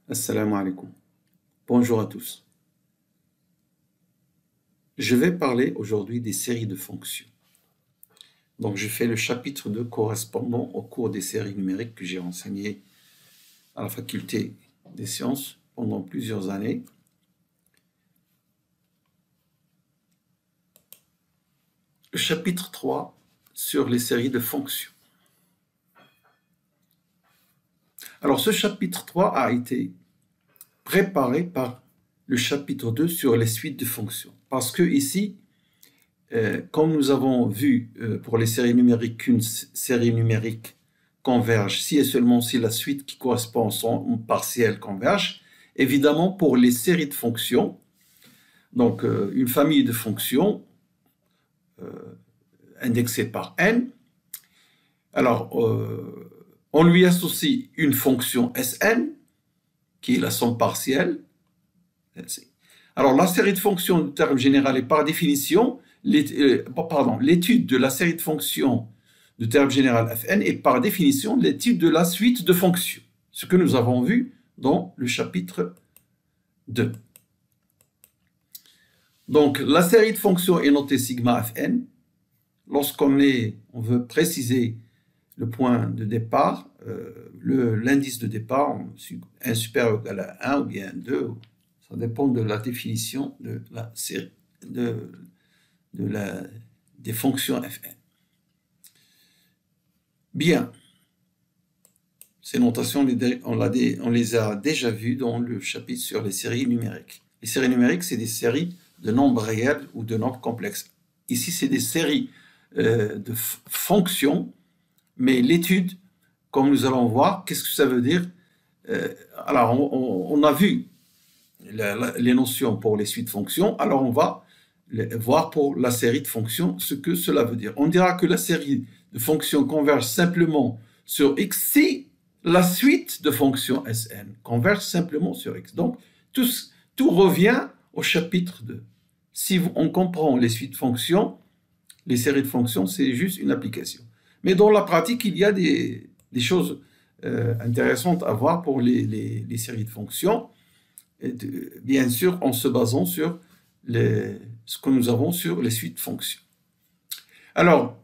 Assalamu alaikum. Bonjour à tous. Je vais parler aujourd'hui des séries de fonctions. Donc, je fais le chapitre 2 correspondant au cours des séries numériques que j'ai enseigné à la faculté des sciences pendant plusieurs années. Le chapitre 3 sur les séries de fonctions. Alors, ce chapitre 3 a été préparé par le chapitre 2 sur les suites de fonctions. Parce que ici, comme nous avons vu pour les séries numériques qu'une série numérique converge si et seulement si la suite qui correspond à son partiel converge, évidemment pour les séries de fonctions, donc une famille de fonctions indexée par n, alors on lui associe une fonction Sn, qui est la somme partielle. Alors, la série de fonctions de terme général est par définition, l'étude de la série de fonctions de terme général Fn est par définition l'étude de la suite de fonctions, ce que nous avons vu dans le chapitre 2. Donc, la série de fonctions est notée sigma Fn. Lorsqu'on veut préciser le point de départ, l'indice de départ, 1 supérieur ou égal à 1 ou bien 2, ça dépend de la définition de la série, des fonctions Fn. Bien, ces notations, on les a déjà vues dans le chapitre sur les séries numériques. Les séries numériques, c'est des séries de nombres réels ou de nombres complexes. Ici, c'est des séries de fonctions, mais l'étude, comme nous allons voir, qu'est-ce que ça veut dire? Alors, on a vu les notions pour les suites de fonctions, alors on va voir pour la série de fonctions ce que cela veut dire. On dira que la série de fonctions converge simplement sur x si la suite de fonctions Sn converge simplement sur x. Donc, tout revient au chapitre 2. Si on comprend les suites de fonctions, les séries de fonctions, c'est juste une application. Mais dans la pratique, il y a des choses intéressantes à voir pour les séries de fonctions, bien sûr en se basant sur ce que nous avons sur les suites de fonctions. Alors,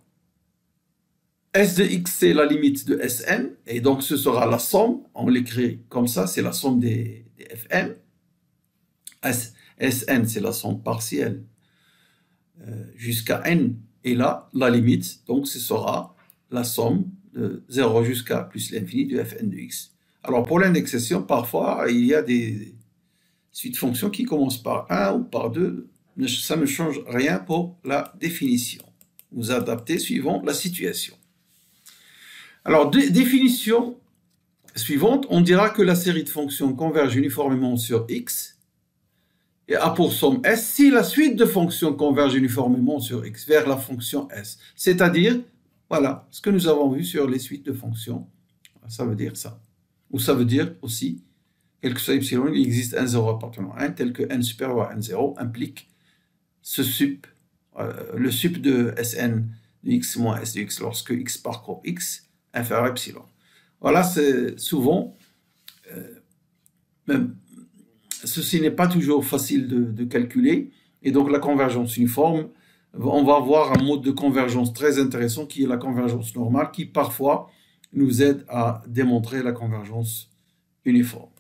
S de x, c'est la limite de Sn, et donc ce sera la somme, on l'écrit comme ça, c'est la somme des Fn. Sn, c'est la somme partielle jusqu'à n, et là, la limite, donc ce sera la somme de 0 jusqu'à plus l'infini de Fn de x. Alors, pour l'indexation, parfois, il y a des suites de fonctions qui commencent par 1 ou par 2. Ça ne change rien pour la définition. Vous adaptez suivant la situation. Alors, définition suivante, on dira que la série de fonctions converge uniformément sur x et a pour somme s si la suite de fonctions converge uniformément sur x vers la fonction s. C'est-à-dire, voilà, ce que nous avons vu sur les suites de fonctions, ça veut dire ça. Ou ça veut dire aussi, quel que soit epsilon, il existe un 0 appartenant à 1, tel que n supérieur à n0 implique le sup de Sn de x moins s de x lorsque x parcourt x inférieur à epsilon. Voilà, c'est souvent, même, ceci n'est pas toujours facile de calculer, et donc la convergence uniforme, on va avoir un mode de convergence très intéressant qui est la convergence normale, qui parfois nous aide à démontrer la convergence uniforme.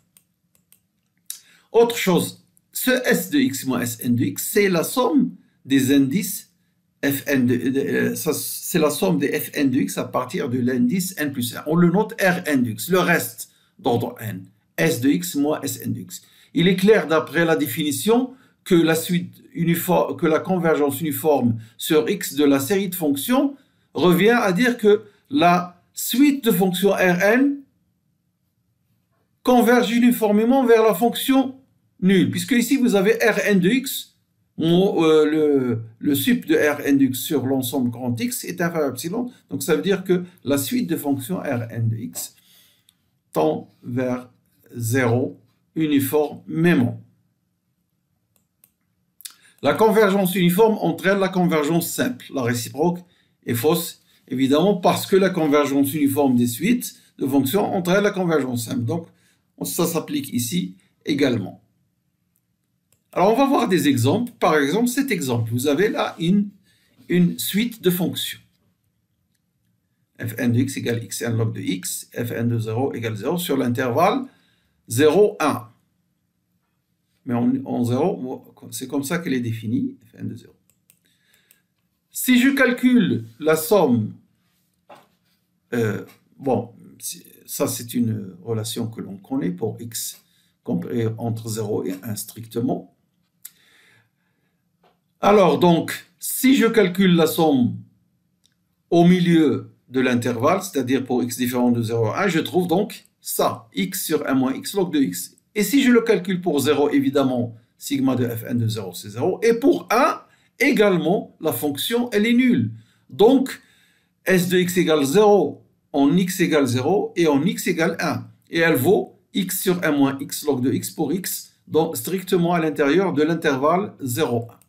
Autre chose, ce S de x moins Sn de x, c'est la somme des indices Fn c'est la somme des Fn de x à partir de l'indice n plus 1. On le note Rn de x, le reste d'ordre n, S de x moins Sn de x. Il est clair d'après la définition que la convergence uniforme sur x de la série de fonctions revient à dire que la suite de fonctions Rn converge uniformément vers la fonction nulle, puisque ici vous avez Rn de x, le sup de Rn de x sur l'ensemble grand X est inférieur à epsilon, donc ça veut dire que la suite de fonctions Rn de x tend vers 0 uniformément. La convergence uniforme entraîne la convergence simple. La réciproque est fausse, évidemment, parce que la convergence uniforme des suites de fonctions entraîne la convergence simple. Donc, Ça s'applique ici également. Alors, on va voir des exemples. Par exemple, cet exemple, vous avez là une suite de fonctions. Fn de x égale xn log de x, Fn de 0 égale 0 sur l'intervalle 0, 1. Mais en 0, c'est comme ça qu'elle est définie, Fn de 0. Si je calcule la somme, bon, ça c'est une relation que l'on connaît pour x compris entre 0 et 1 strictement. Alors donc, si je calcule la somme au milieu de l'intervalle, c'est-à-dire pour x différent de 0 à 1, je trouve donc ça, x sur 1 moins x log de x. Et si je le calcule pour 0, évidemment, sigma de Fn de 0, c'est 0. Et pour 1, également, la fonction, elle est nulle. Donc, S de x égale 0 en x égale 0 et en x égale 1. Et elle vaut x sur 1 moins x log de x pour x, donc strictement à l'intérieur de l'intervalle 0, 1.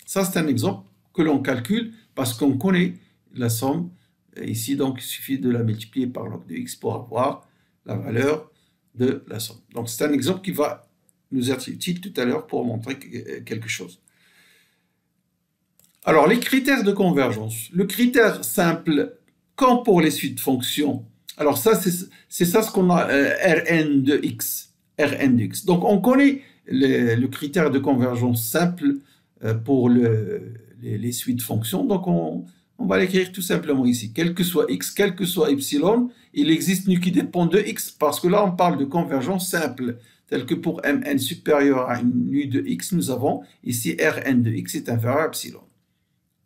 Ça, c'est un exemple que l'on calcule parce qu'on connaît la somme. Ici, donc, il suffit de la multiplier par log de x pour avoir la valeur de la somme. Donc, c'est un exemple qui va nous être utile tout à l'heure pour montrer quelque chose. Alors, les critères de convergence. Le critère simple, comme pour les suites de fonctions, alors ça, c'est ça ce qu'on a, Rn de x. Rn de x. Donc, on connaît le critère de convergence simple pour les suites de fonctions. Donc, on va l'écrire tout simplement ici. Quel que soit x, quel que soit epsilon, il existe nu qui dépend de x, parce que là, on parle de convergence simple, telle que pour mn supérieur à une nu de x, nous avons ici Rn de x est inférieur à epsilon.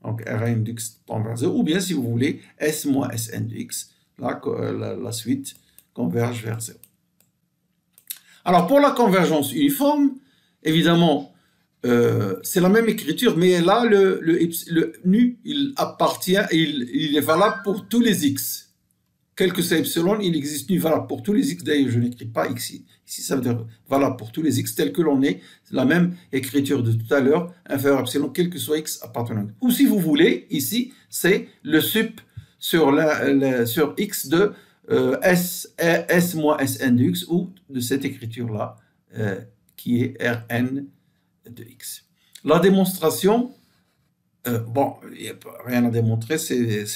Donc, Rn de x tend vers 0, ou bien, si vous voulez, S moins Sn de x, là, la suite converge vers 0. Alors, pour la convergence uniforme, évidemment, c'est la même écriture, mais là, le nu, il appartient, il est valable pour tous les x. Quel que soit epsilon, il existe nu valable pour tous les x. D'ailleurs, je n'écris pas ici. Ici, ça veut dire valable pour tous les x, tel que l'on est. C'est la même écriture de tout à l'heure, inférieur à epsilon, quel que soit x appartenant. Ou si vous voulez, ici, c'est le sup sur x de S moins Sn de x, ou de cette écriture-là, qui est Rn de x. La démonstration, bon, il n'y a rien à démontrer,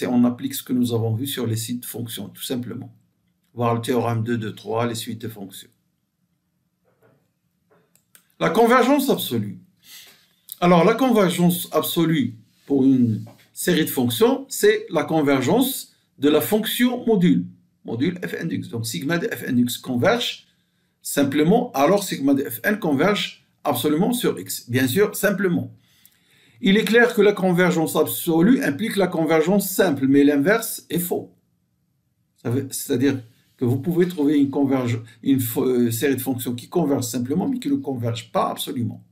on applique ce que nous avons vu sur les sites de fonctions, tout simplement. Voir le théorème 2 de 3, les suites de fonctions. La convergence absolue. Alors, la convergence absolue pour une série de fonctions, c'est la convergence de la fonction module Fn de x. Donc, sigma de Fn de x converge simplement, alors sigma de Fn converge absolument sur x. Bien sûr, simplement. Il est clair que la convergence absolue implique la convergence simple, mais l'inverse est faux. C'est-à-dire que vous pouvez trouver une série de fonctions qui convergent simplement, mais qui ne convergent pas absolument.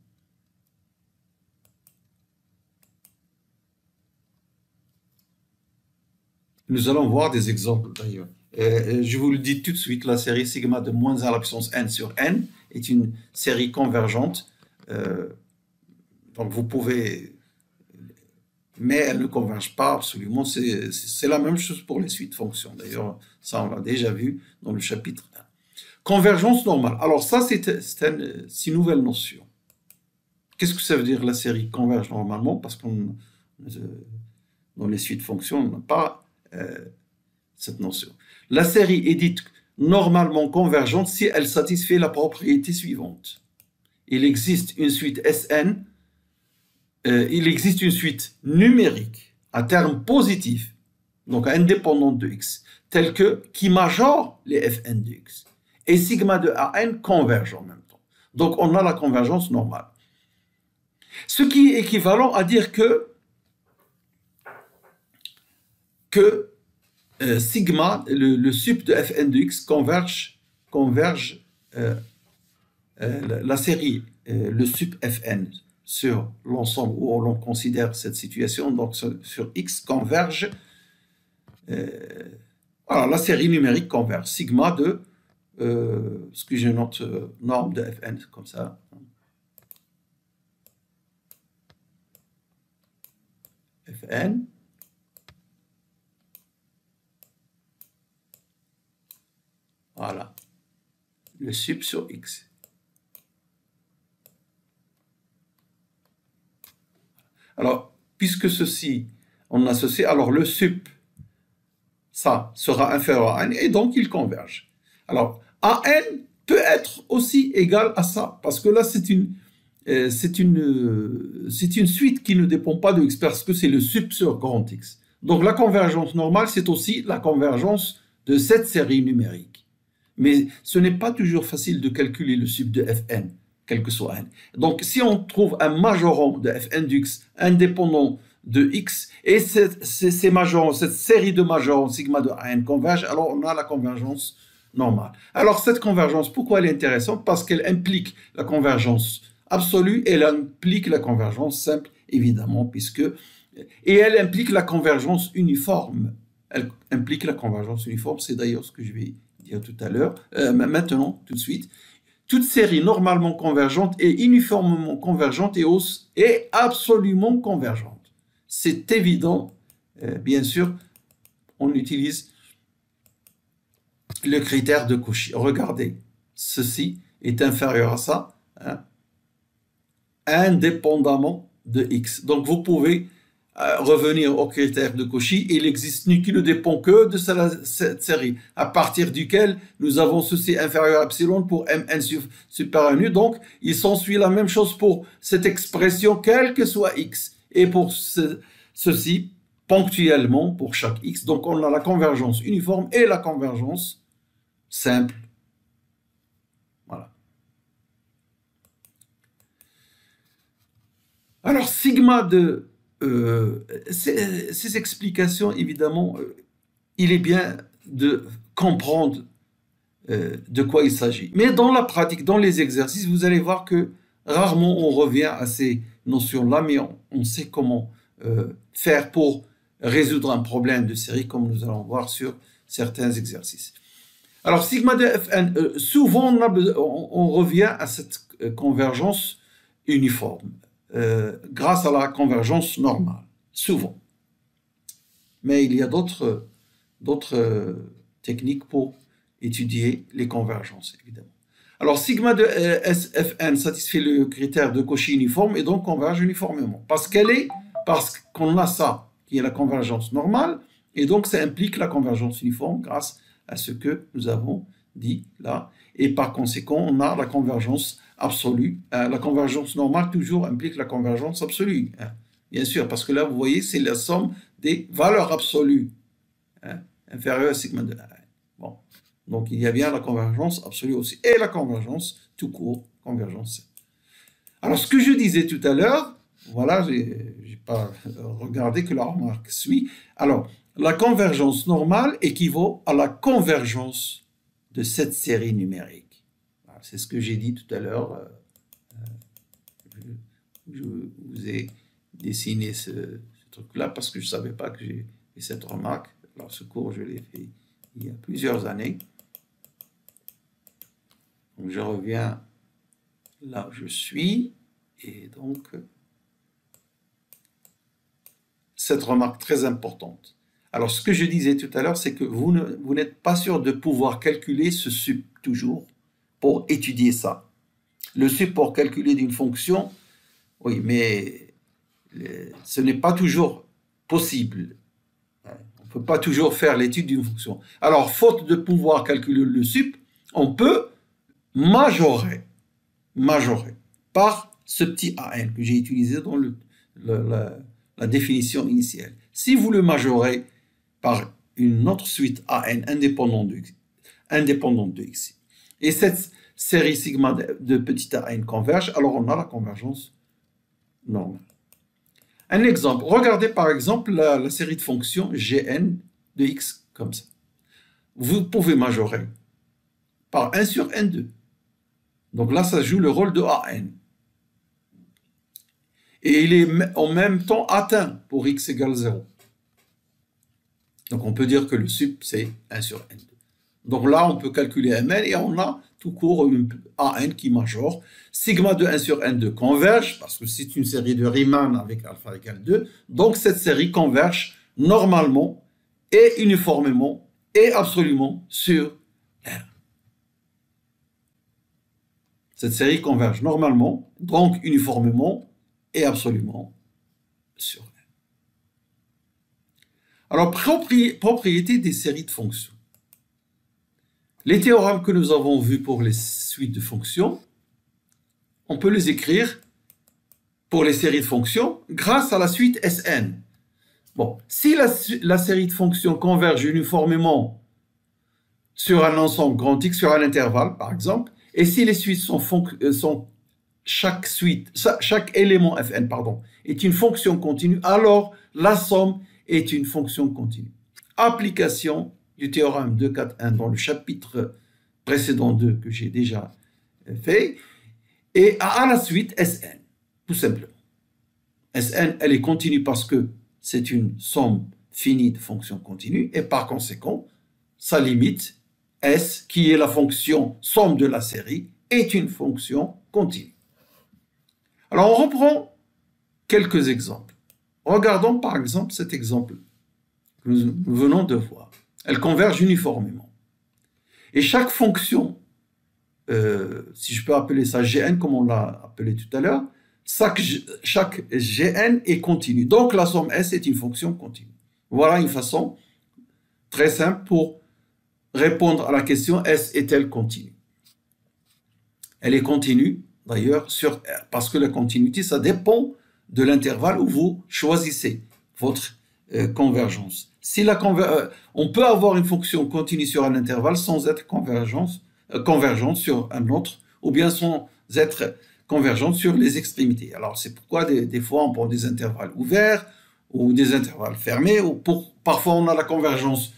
Nous allons voir des exemples d'ailleurs. Je vous le dis tout de suite, la série sigma de moins 1 à la puissance n sur n est une série convergente. Donc vous pouvez... Mais elle ne converge pas absolument. C'est la même chose pour les suites de fonctions. D'ailleurs, ça on l'a déjà vu dans le chapitre 1. Convergence normale. Alors ça, c'est une nouvelle notion. Qu'est-ce que ça veut dire la série converge normalement? Parce que dans les suites de fonctions, on n'a pas cette notion. La série est dite normalement convergente si elle satisfait la propriété suivante. Il existe une suite Sn, il existe une suite numérique à terme positif, donc indépendante de x, telle que qui majore les Fn de x. Et sigma de An converge en même temps. Donc on a la convergence normale. Ce qui est équivalent à dire que sigma, le sup de Fn de x converge la série, le sup Fn sur l'ensemble où l'on considère cette situation, donc sur x converge, voilà, la série numérique converge, sigma de, ce que j'ai notre norme de Fn, comme ça. Fn. Voilà. le sup sur X. Alors, puisque ceci, on associe, alors le sup, ça sera inférieur à n, et donc il converge. Alors, AN peut être aussi égal à ça, parce que là, c'est une suite qui ne dépend pas de X, parce que c'est le sup sur grand X. Donc, la convergence normale, c'est aussi la convergence de cette série numérique. Mais ce n'est pas toujours facile de calculer le sup de Fn, quel que soit n. Donc, si on trouve un majorant de Fn de x indépendant de x, et ces majorants, cette série de majorants sigma de An convergent, alors on a la convergence normale. Alors, cette convergence, pourquoi elle est intéressante? Parce qu'elle implique la convergence absolue et elle implique la convergence simple, évidemment, et elle implique la convergence uniforme. Elle implique la convergence uniforme, c'est d'ailleurs ce que je vais dire tout à l'heure, maintenant, tout de suite. Toute série normalement convergente est uniformément convergente et absolument convergente. C'est évident, bien sûr, on utilise le critère de Cauchy. Regardez, ceci est inférieur à ça, hein, indépendamment de x. Donc vous pouvez revenir au critère de Cauchy, il existe qui ne dépend que de cette série, à partir duquel nous avons ceci inférieur à epsilon pour mn supérieur à nu. Donc, il s'ensuit la même chose pour cette expression, quel que soit x. Et pour ceci, ponctuellement, pour chaque x. Donc, on a la convergence uniforme et la convergence simple. Voilà. Alors, sigma de ces explications, évidemment, il est bien de comprendre de quoi il s'agit. Mais dans la pratique, dans les exercices, vous allez voir que rarement on revient à ces notions-là, mais on sait comment faire pour résoudre un problème de série, comme nous allons voir sur certains exercices. Alors, sigma de Fn, souvent on revient à cette convergence uniforme. Grâce à la convergence normale, souvent. Mais il y a d'autres techniques pour étudier les convergences, évidemment. Alors, sigma de Fn satisfait le critère de Cauchy uniforme et donc converge uniformément. Parce qu'on a ça, qui est la convergence normale, et donc ça implique la convergence uniforme grâce à ce que nous avons dit là. Et par conséquent, on a la convergence absolue. La convergence normale toujours implique la convergence absolue. Bien sûr, parce que là, vous voyez, c'est la somme des valeurs absolues inférieures à sigma de An. Bon. Donc, il y a bien la convergence absolue aussi. Et la convergence tout court, convergence. Alors, ce que je disais tout à l'heure, voilà, je n'ai pas regardé que la remarque suit. Alors, la convergence normale équivaut à la convergence de cette série numérique. C'est ce que j'ai dit tout à l'heure. Je vous ai dessiné ce truc-là parce que je ne savais pas que j'ai fait cette remarque. Alors, ce cours, je l'ai fait il y a plusieurs années. Donc, je reviens là où je suis. Et donc, cette remarque très importante. Alors, ce que je disais tout à l'heure, c'est que vous n'êtes pas sûr de pouvoir calculer ce sup toujours pour étudier ça. Le sup pour calculer d'une fonction, oui, mais ce n'est pas toujours possible. On ne peut pas toujours faire l'étude d'une fonction. Alors, faute de pouvoir calculer le sup, on peut majorer par ce petit AN que j'ai utilisé dans la définition initiale. Si vous le majorez par une autre suite AN indépendante de X, et cette série sigma de petit AN converge, alors on a la convergence normale. Un exemple, regardez par exemple la série de fonctions Gn de X comme ça. Vous pouvez majorer par 1 sur N2. Donc là, ça joue le rôle de AN. Et il est en même temps atteint pour X égale 0. Donc on peut dire que le sup, c'est 1 sur N2. Donc là, on peut calculer Mn et on a tout court une AN qui majore. Sigma de 1 sur N2 converge, parce que c'est une série de Riemann avec alpha égale 2. Donc cette série converge normalement et uniformément et absolument sur R. Cette série converge normalement, donc uniformément et absolument sur N. Alors, propriété des séries de fonctions. Les théorèmes que nous avons vus pour les suites de fonctions, on peut les écrire pour les séries de fonctions grâce à la suite Sn. Bon, si la série de fonctions converge uniformément sur un ensemble grand X, sur un intervalle par exemple, et si les suites sont chaque élément Fn est une fonction continue, alors la somme est une fonction continue. Application du théorème 2,4,1 dans le chapitre précédent 2 que j'ai déjà fait, et à la suite Sn, tout simplement. Sn, elle est continue parce que c'est une somme finie de fonctions continues, et par conséquent, sa limite, S, qui est la fonction somme de la série, est une fonction continue. Alors, on reprend quelques exemples. Regardons par exemple cet exemple que nous venons de voir. Elles convergent uniformément. Et chaque fonction, si je peux appeler ça Gn, comme on l'a appelé tout à l'heure, chaque Gn est continu. Donc la somme S est une fonction continue. Voilà une façon très simple pour répondre à la question S est-elle continue? Elle est continue, d'ailleurs, sur R, parce que la continuité, ça dépend de l'intervalle où vous choisissez votre convergence. Si on peut avoir une fonction continue sur un intervalle sans être convergente sur un autre, ou bien sans être convergente sur les extrémités. Alors c'est pourquoi des fois on prend des intervalles ouverts ou des intervalles fermés, ou parfois on a la convergence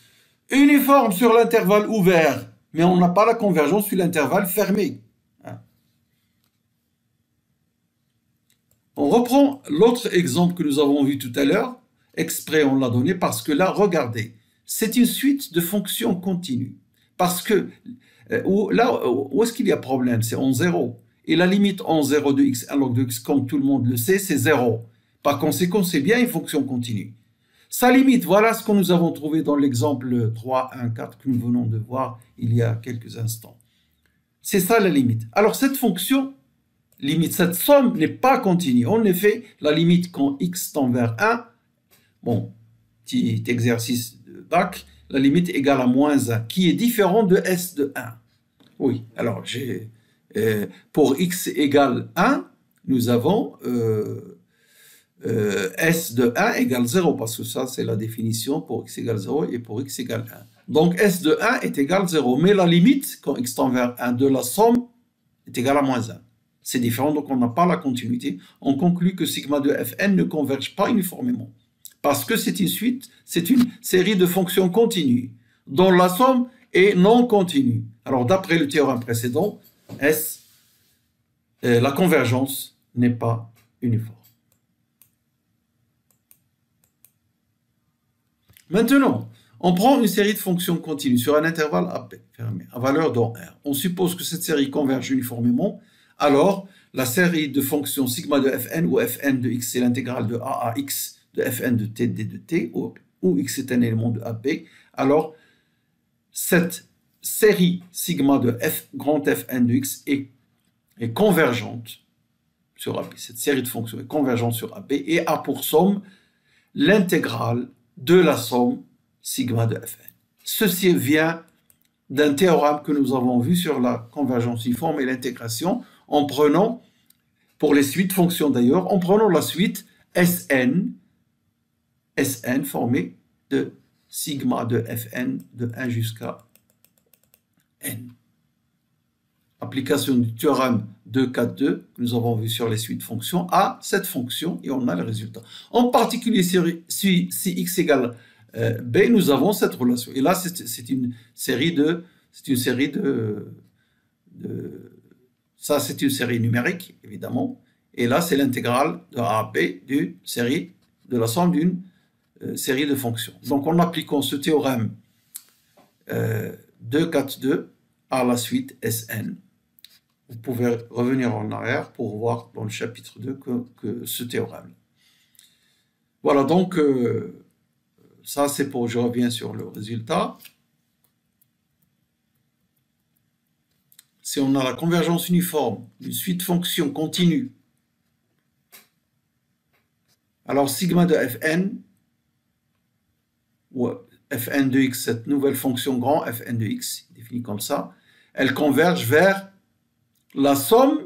uniforme sur l'intervalle ouvert, mais on n'a pas la convergence sur l'intervalle fermé. On reprend l'autre exemple que nous avons vu tout à l'heure, exprès on l'a donné parce que là, regardez, c'est une suite de fonctions continues. Parce que là, où est-ce qu'il y a problème? C'est en 0. Et la limite en 0 de x, 1 log de x, comme tout le monde le sait, c'est 0. Par conséquent, c'est bien une fonction continue. Sa limite, voilà ce que nous avons trouvé dans l'exemple 3, 1, 4 que nous venons de voir il y a quelques instants. C'est ça la limite. Alors cette fonction, limite, cette somme n'est pas continue. En effet, la limite quand x tend vers 1, bon, petit exercice de bac, la limite égale à moins 1, qui est différent de s de 1. Oui, alors pour x égale 1, nous avons s de 1 égale 0, parce que ça, c'est la définition pour x égale 0 et pour x égale 1. Donc s de 1 est égal à 0, mais la limite, quand x tend vers 1 de la somme, est égale à moins 1. C'est différent, donc on n'a pas la continuité. On conclut que sigma de Fn ne converge pas uniformément, parce que c'est une suite, c'est une série de fonctions continues, dont la somme est non continue. Alors d'après le théorème précédent, la convergence n'est pas uniforme. Maintenant, on prend une série de fonctions continues sur un intervalle AB fermé, à valeur dans R. On suppose que cette série converge uniformément. Alors, la série de fonctions sigma de Fn ou Fn de x, c'est l'intégrale de A à x de Fn de t d de t, où x est un élément de AB. Alors, cette série sigma de grand Fn de x est convergente sur AB. Cette série de fonctions est convergente sur AB et a pour somme l'intégrale de la somme sigma de Fn. Ceci vient d'un théorème que nous avons vu sur la convergence uniforme et l'intégration en prenant, pour les suites fonctions d'ailleurs, en prenant la suite Sn formée de sigma de Fn de 1 jusqu'à n. Application du théorème 2,4,2 que nous avons vu sur les suites fonctions à cette fonction et on a le résultat. En particulier, si x égale b, nous avons cette relation. Et là, c'est une série de ça, c'est une série numérique, évidemment. Et là, c'est l'intégrale de A à B de la somme d'une série de fonctions. Donc, en appliquant ce théorème 2,4,2 à la suite Sn, vous pouvez revenir en arrière pour voir dans le chapitre 2 que ce théorème. Voilà, donc, ça, c'est pour, je reviens sur le résultat. si on a la convergence uniforme, une suite de fonctions continue, alors sigma de Fn, ou Fn de x, cette nouvelle fonction grand, Fn de x, définie comme ça, elle converge vers la somme,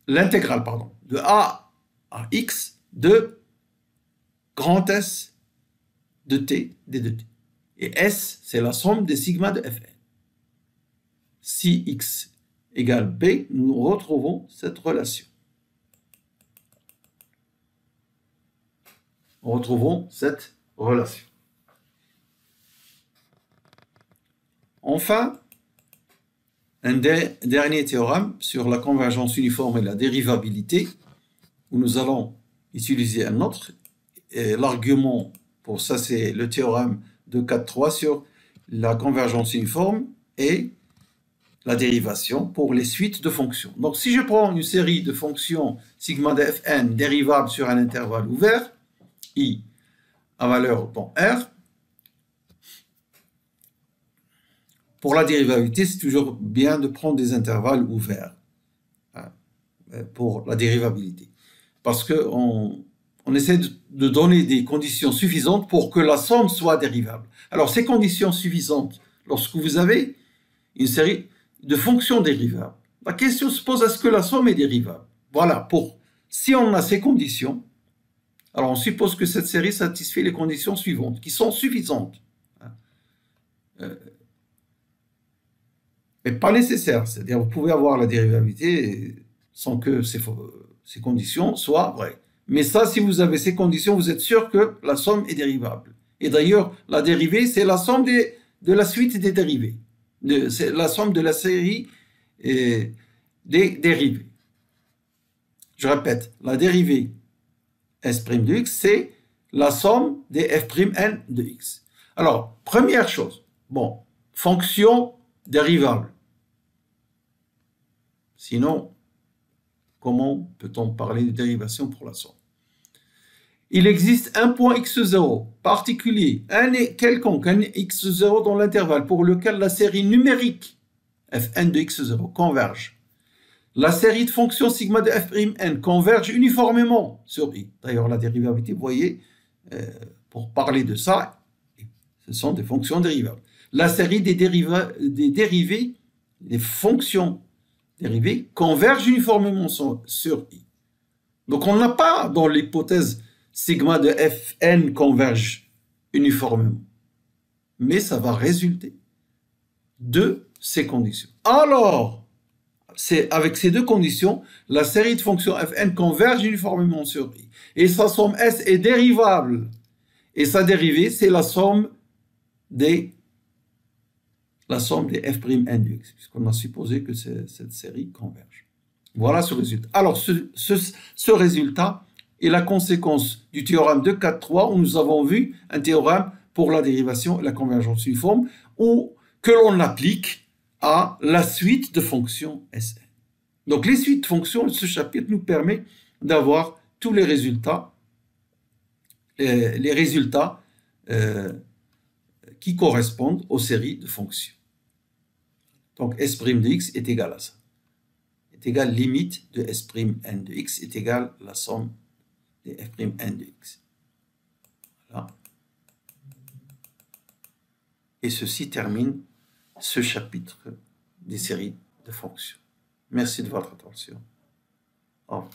l'intégrale, pardon, de a à x de grand S de t, d de t. Et S, c'est la somme des sigma de Fn. Si x égale b, nous retrouvons cette relation. Retrouvons cette relation. Enfin, un dernier théorème sur la convergence uniforme et la dérivabilité, où nous allons utiliser un autre. L'argument pour ça, c'est le théorème de 4.3 sur la convergence uniforme et la dérivation pour les suites de fonctions. Donc, si je prends une série de fonctions sigma de Fn dérivables sur un intervalle ouvert, I à valeur bon, R, pour la dérivabilité, c'est toujours bien de prendre des intervalles ouverts pour la dérivabilité. Parce qu'on essaie de donner des conditions suffisantes pour que la somme soit dérivable. Alors, ces conditions suffisantes, lorsque vous avez une série de fonctions dérivables, la question se pose, est-ce que la somme est dérivable? Voilà, si on a ces conditions, alors on suppose que cette série satisfait les conditions suivantes, qui sont suffisantes. Mais pas nécessaires, c'est-à-dire vous pouvez avoir la dérivabilité sans que ces conditions soient vraies. Mais ça, si vous avez ces conditions, vous êtes sûr que la somme est dérivable. Et d'ailleurs, la dérivée, c'est la somme de la suite des dérivés. C'est la somme de la série des dérivés. Je répète, la dérivée S' de x, c'est la somme des f'n de x. Alors, première chose, bon, fonction dérivable. Sinon, comment peut-on parler de dérivation pour la somme? Il existe un point x0 particulier, quelconque, un x0 dans l'intervalle pour lequel la série numérique fn de x0 converge. La série de fonctions sigma de f'n converge uniformément sur i. D'ailleurs, la dérivabilité, vous voyez, pour parler de ça, ce sont des fonctions dérivables. La série des dérivés, des fonctions dérivées, converge uniformément sur i. Donc, on n'a pas, dans l'hypothèse sigma de fn converge uniformément. Mais ça va résulter de ces conditions. Alors, c'est avec ces deux conditions, la série de fonctions fn converge uniformément sur i. Et sa somme S est dérivable. Et sa dérivée, c'est la somme des f'n de x, puisqu'on a supposé que cette série converge. Voilà ce résultat. Alors, ce résultat est la conséquence du théorème de 4.3, où nous avons vu un théorème pour la dérivation et la convergence uniforme, que l'on applique à la suite de fonctions Sn. Donc, les suites de fonctions de ce chapitre nous permettent d'avoir tous les résultats qui correspondent aux séries de fonctions. Donc, S' de x est égal à ça. Est égal limite de S'N de x est égal à la somme des f'n de x. Voilà. Et ceci termine ce chapitre des séries de fonctions. Merci de votre attention. Au revoir.